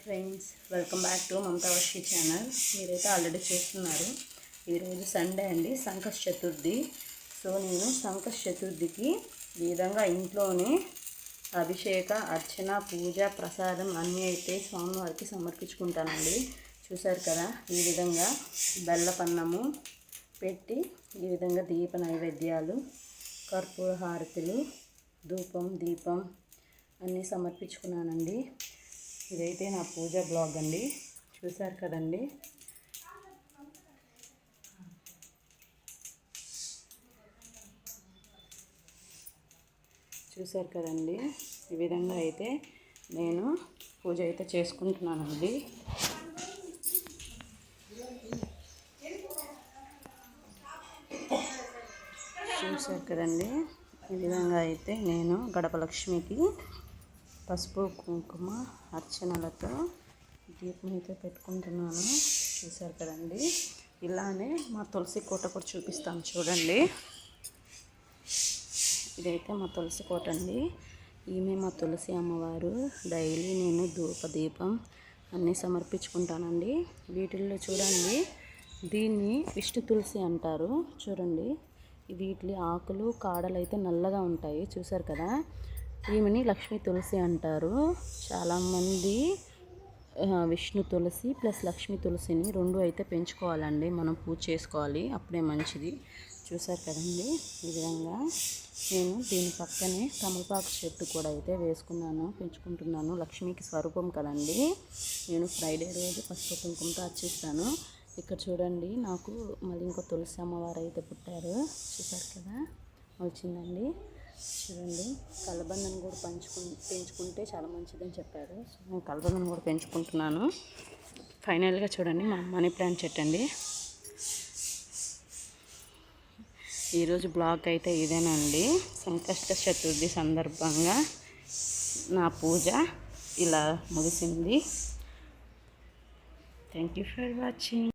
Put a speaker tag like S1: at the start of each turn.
S1: Friends, welcome back to Mamata Varshi channel. మీరైతే already చూస్తున్నారు. ఈరోజు సండే అండి, సంకష్ట చతుర్థి. సో నేను సంకష్ట చతుర్థికి ఈ విధంగా ఇంట్లోనే అభిషేక, అర్చన, పూజ, ప్రసాదం అన్నీ అయితే స్వామివారికి సమర్పించుకుంటానండి. చూసారు కదా, ఈ విధంగా బెల్లపన్నము పెట్టి ఈ విధంగా దీప నైవేద్యాలు, కర్పూర హారతులు, ధూపం, దీపం అన్నీ సమర్పించుకున్నానండి. ఇదైతే నా పూజ బ్లాగ్ అండి. చూసారు కదండి. చూసారు కదండి, ఈ విధంగా అయితే నేను పూజ అయితే చేసుకుంటున్నానండి. చూసారు కదండి, ఈ విధంగా అయితే నేను గడపలక్ష్మికి పసుపు, కుంకుమ, అర్చనలతో దీపం అయితే పెట్టుకుంటున్నాను. చూసారు కదండి. ఇలానే మా తులసి కోట కూడా చూపిస్తాను చూడండి. ఇదైతే మా తులసి కోట అండి. ఈమె మా తులసి అమ్మవారు. డైలీ నేను దీపం అన్నీ సమర్పించుకుంటానండి. వీటిల్లో చూడండి, దీన్ని విష్ణు తులసి అంటారు. చూడండి, వీటి ఆకులు, కాడలు అయితే నల్లగా ఉంటాయి. చూసారు కదా. ఈమెని లక్ష్మీ తులసి అంటారు. చాలామంది విష్ణు తులసి ప్లస్ లక్ష్మీ తులసిని రెండు అయితే పెంచుకోవాలండి. మనం పూజ చేసుకోవాలి, అప్పుడే మంచిది. చూసారు కదండి, ఈ విధంగా నేను దీని పక్కనే తమలపాకు చెట్టు కూడా అయితే వేసుకున్నాను, పెంచుకుంటున్నాను. లక్ష్మీకి స్వరూపం కదండి. నేను ఫ్రైడే రోజు పసుపు కుంకుమతో అర్చిస్తాను. ఇక్కడ చూడండి, నాకు మళ్ళీ ఇంకో తులసి అమ్మవారు అయితే పుట్టారు. చూసారు కదా, వచ్చిందండి. చూడండి, కలబందను కూడా పెంచుకుంటే చాలా మంచిదని చెప్పారు. సో నేను కలబందను కూడా పెంచుకుంటున్నాను. ఫైనల్గా చూడండి, మా మనీ ప్లాంట్ చెట్టు అండి. ఈరోజు బ్లాగ్ అయితే ఇదేనండి. సంకష్ట చతుర్థి సందర్భంగా నా పూజ ఇలా ముగిసింది. Thank you for watching.